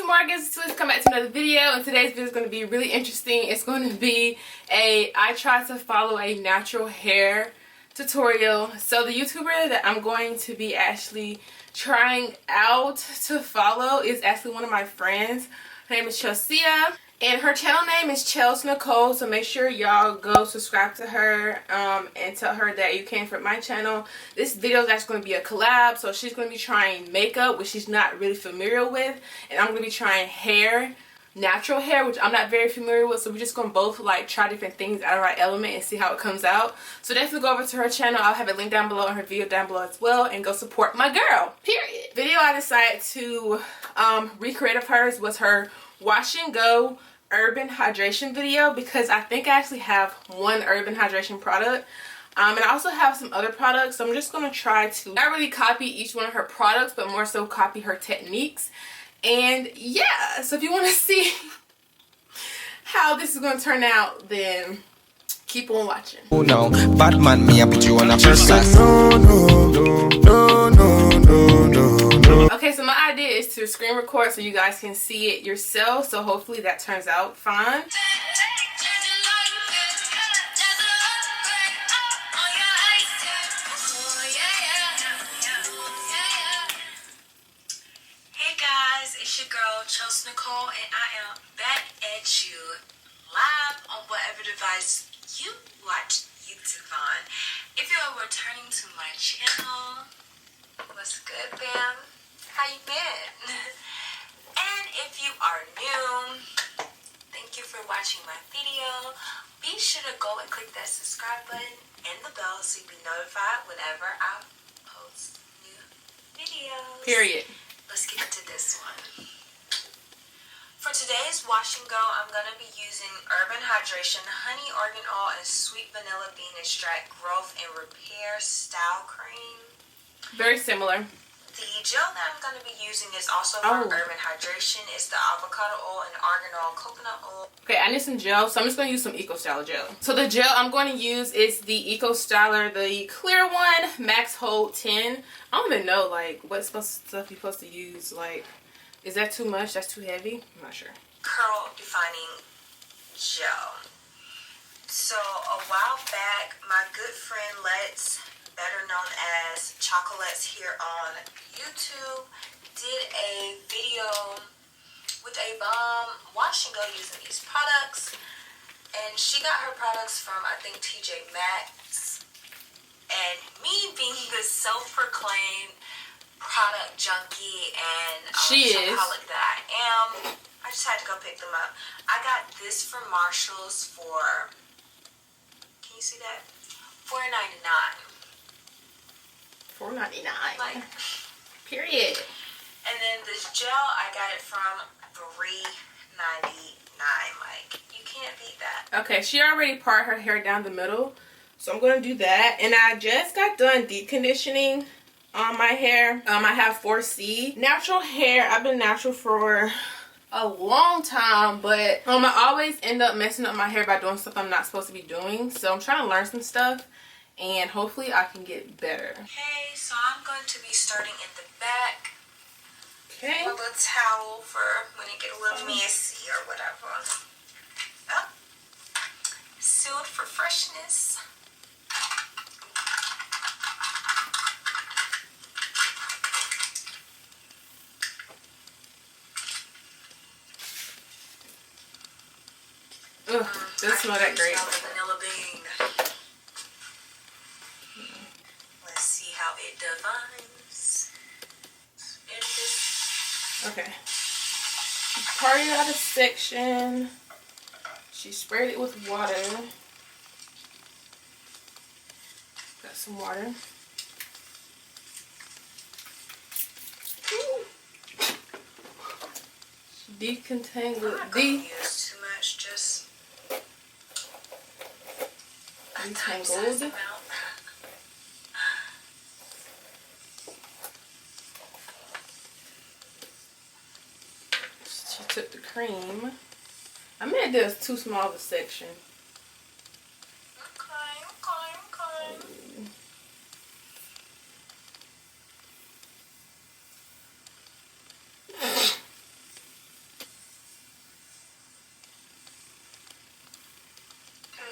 TaMorgans, come back to another video, and today's video is going to be really interesting. It's going to be I tried to follow a natural hair tutorial. So the YouTuber that I'm going to be actually trying out to follow is actually one of my friends. Her name is Talisa, and her channel name is Chels Nicole. So make sure y'all go subscribe to her and tell her that you came from my channel. This video is actually going to be a collab. So she's going to be trying makeup, which she's not really familiar with, and I'm going to be trying hair, natural hair, which I'm not very familiar with. So we're just going to both like try different things out of our element and see how it comes out. So definitely go over to her channel. I'll have a link down below and her video down below as well, and go support my girl, period. Video I decided to recreate of hers was her wash and go urban hydration video, because I think I actually have one urban hydration product, and I also have some other products. So I'm just going to try to not really copy each one of her products, but more so copy her techniques. And yeah, so if you want to see how this is going to turn out, then keep on watching. Oh no, bad man, me I put you on a first class. No. Okay, so my idea is to screen record so you guys can see it yourself. So hopefully that turns out fine. Hey guys, it's your girl Chels Nicole, and I am back at you live on whatever device you watch YouTube on. If you are returning to my channel, what's good, fam? How you been? And if you are new, thank you for watching my video. Be sure to go and click that subscribe button and the bell so you'll be notified whenever I post new videos. Period. Let's get into this one. For today's wash and go, I'm going to be using Urban Hydration Honey Argan Oil and Sweet Vanilla Bean Extract Growth and Repair Style Cream. Very similar. The gel that I'm going to be using is also from Urban Hydration. It's the avocado oil and argan oil, coconut oil. Okay, I need some gel, so I'm just going to use some Eco Styler gel. So the gel I'm going to use is the Eco Styler, the clear one, Max Hold 10. I don't even know like what stuff you're supposed to use. Like, is that too much? That's too heavy? I'm not sure. Curl defining gel. So a while back, my good friend Let's, better known as Chocolates here on YouTube, did a video with a bomb wash and go using these products, and she got her products from, I think, TJ Maxx. And me being the self-proclaimed product junkie and shopaholic that I am, I just had to go pick them up. I got this from Marshall's for, can you see that? $4.99. $4.99. Like, period. and then this gel, I got it from $3.99. Like, you can't beat that. Okay, she already parted her hair down the middle, so I'm going to do that. And I just got done deep conditioning on my hair. I have 4C. Natural hair, I've been natural for a long time, but I always end up messing up my hair by doing stuff I'm not supposed to be doing. So I'm trying to learn some stuff, and hopefully I can get better. Okay, so I'm going to be starting in the back. Okay. A little towel for when it get a little messy or whatever. Oh. Sealed for freshness. Ugh, doesn't smell that great. Smell the vanilla bean. Let's see how it defines. Okay. She parted out a section. She sprayed it with water. Got some water. Ooh. She detangled. I'm not going to use too much, just Detangled. She took the cream. I mean, there's too small of a section. Okay.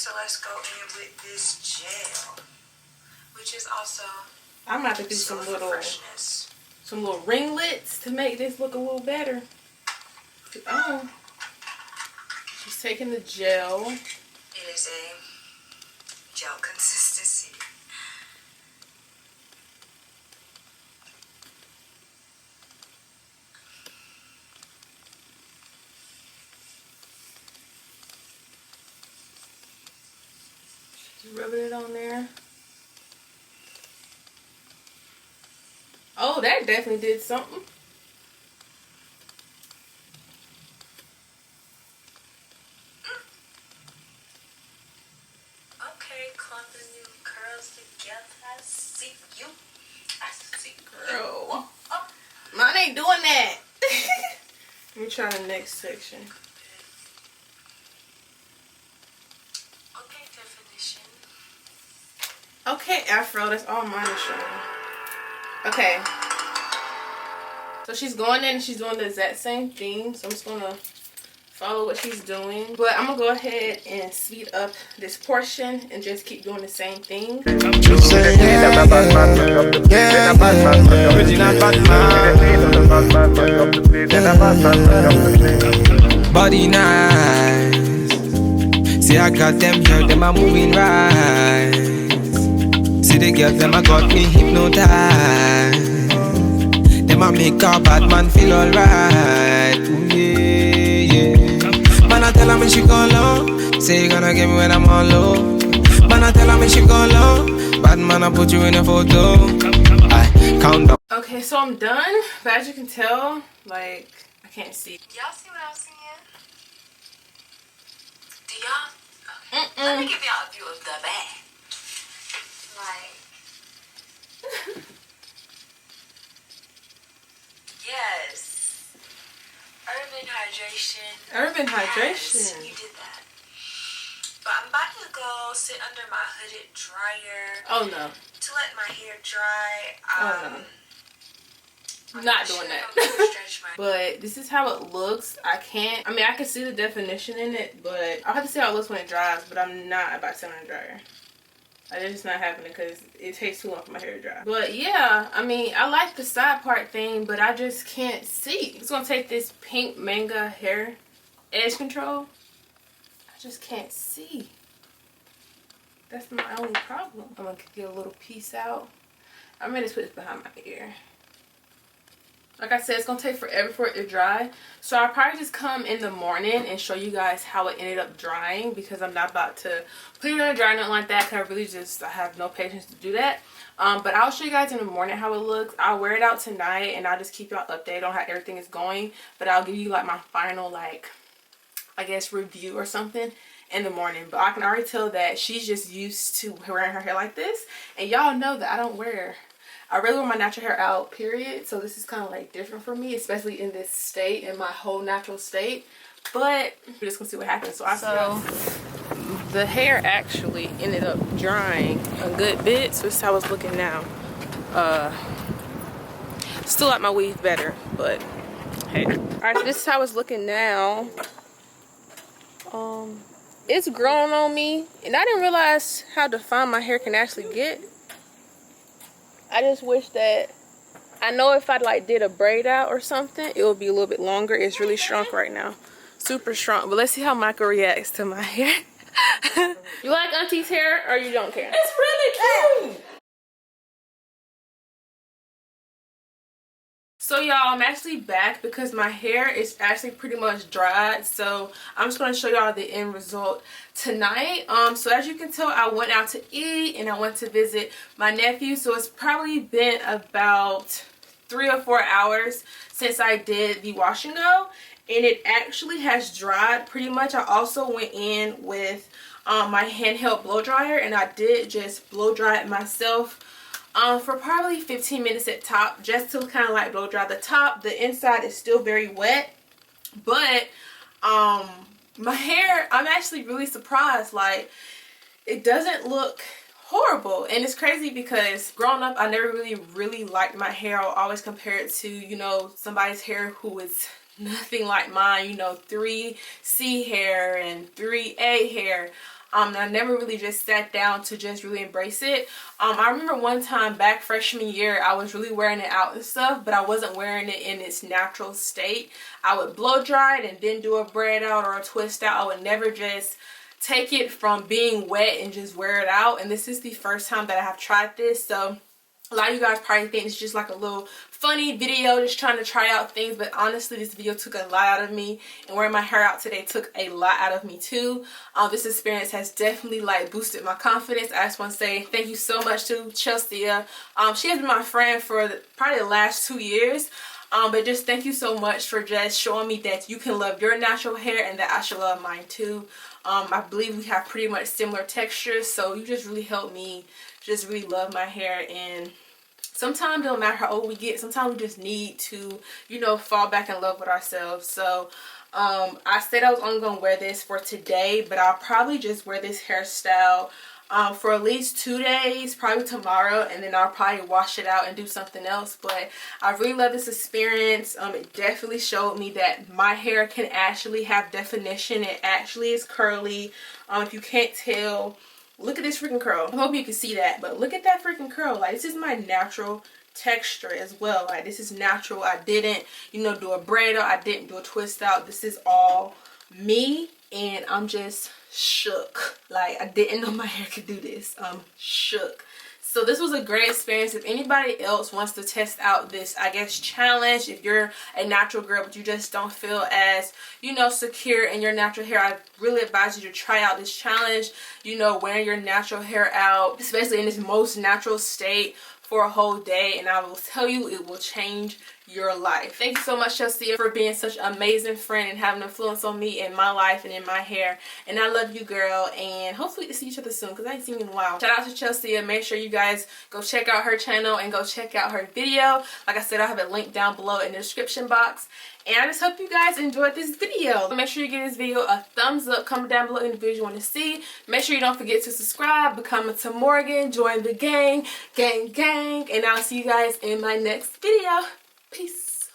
so let's go in with this gel, which is also I'm gonna have to do some little ringlets to make this look a little better. Oh, she's taking the gel. It is a gel consistency. Just rubbing it on there. Oh, that definitely did something. Okay, clumping new curls together. I see you. I see Girl. you. Oh. Mine ain't doing that. Let me try the next section. Okay, definition. Okay, afro. That's all mine is showing. Okay. So she's going in and she's doing the exact same thing. So I'm just going to follow what she's doing. But I'm going to go ahead and speed up this portion and just keep doing the same thing. Body nice. See, I got them girls, them are moving right. See the girls, them I got me hypnotized. Them I make a bad man feel alright. Ooh, yeah, yeah. Man, I tell her when she go low. Say you gonna get me when I'm all low. Man, I tell her when she go low. Bad man, I put you in a photo. I count down. Okay, so I'm done. But as you can tell, like, I can't see. Y'all see what I'm seeing? Do y'all? Okay. Let me give y'all a view of the bag. Like, yes. Urban hydration. Urban hydration. Yes, you did that. But I'm about to go sit under my hooded dryer. Oh no. To let my hair dry. Oh no. Not doing that. But this is how it looks. I can see the definition in it, but I'll have to see how it looks when it dries. But I'm not about to sit on the dryer. Like, it's just not happening because it takes too long for my hair to dry. But yeah, I mean, I like the side part thing, but I just can't see. I'm just gonna take this pink manga hair edge control. I just can't see. That's my only problem. I'm gonna get a little piece out. I'm ready to put this behind my ear. Like I said, it's going to take forever for it to dry. So I'll probably just come in the morning and show you guys how it ended up drying. Because I'm not about to put it on a dry, nothing like that. Because I have no patience to do that. But I'll show you guys in the morning how it looks. I'll wear it out tonight. And I'll just keep y'all updated on how everything is going. But I'll give you like my final, like, I guess, review or something in the morning. But I can already tell that she's just used to wearing her hair like this. And y'all know that I really wear my natural hair out, period. So this is kind of like different for me, especially in this state, in my whole natural state. But we're just gonna see what happens. So the hair actually ended up drying a good bit. So this is how it's looking now. Still like my weave better, but hey. Alright, so this is how it's looking now. It's grown on me, and I didn't realize how defined my hair can actually get. I just wish that, I know if I like did a braid out or something, it would be a little bit longer. It's really shrunk right now. Super shrunk. But let's see how Michael reacts to my hair. You like Auntie's hair or you don't care? It's really cute. So y'all, I'm actually back because my hair is actually pretty much dried. So I'm just going to show y'all the end result tonight. So as you can tell, I went out to eat and I went to visit my nephew. So it's probably been about 3 or 4 hours since I did the wash and go. And it actually has dried pretty much. I also went in with my handheld blow dryer and I did just blow dry it myself. For probably 15 minutes at top, just to kind of like blow dry the top. The inside is still very wet, but my hair, I'm actually really surprised. Like, it doesn't look horrible. And it's crazy because growing up, I never really liked my hair. I'll always compare it to, you know, somebody's hair who is nothing like mine, you know, 3C hair and 3A hair. And I never really just sat down to just really embrace it. I remember one time back freshman year, I was really wearing it out and stuff, but I wasn't wearing it in its natural state. I would blow dry it and then do a braid out or a twist out. I would never just take it from being wet and just wear it out. And this is the first time that I have tried this, so a lot of you guys probably think it's just like a little funny video, just trying to try out things, but honestly this video took a lot out of me, and wearing my hair out today took a lot out of me too. This experience has definitely like boosted my confidence. I just want to say thank you so much to Chelsea. She has been my friend for probably the last 2 years. But just thank you so much for just showing me that you can love your natural hair and that I should love mine too. I believe we have pretty much similar textures, so you just really helped me just really love my hair. And sometimes it don't matter how old we get, sometimes we just need to, you know, fall back in love with ourselves. So I said I was only going to wear this for today, but I'll probably just wear this hairstyle for at least 2 days, probably tomorrow, and then I'll probably wash it out and do something else. But I really love this experience. It definitely showed me that my hair can actually have definition. It actually is curly. If you can't tell, look at this freaking curl. I hope you can see that, but look at that freaking curl. Like, this is my natural texture as well. Like, this is natural. I didn't, you know, do a braid out. I didn't do a twist out. This is all me, and I'm just shook. Like, I didn't know my hair could do this. I'm shook. So this was a great experience. If anybody else wants to test out this, I guess, challenge, if you're a natural girl but you just don't feel as, you know, secure in your natural hair, I really advise you to try out this challenge. You know, wearing your natural hair out, especially in its most natural state, for a whole day, and I will tell you, it will change your life. Thank you so much, Chelsea, for being such an amazing friend and having an influence on me in my life and in my hair. And I love you, girl, and hopefully we see each other soon because I ain't seen you in a while. Shout out to Chelsea, and make sure you guys go check out her channel and go check out her video. Like I said, I'll have it linked down below in the description box. And I just hope you guys enjoyed this video. Make sure you give this video a thumbs up. Comment down below any videos you want to see. Make sure you don't forget to subscribe, become a TaMorgan, join the gang, gang. And I'll see you guys in my next video. Peace.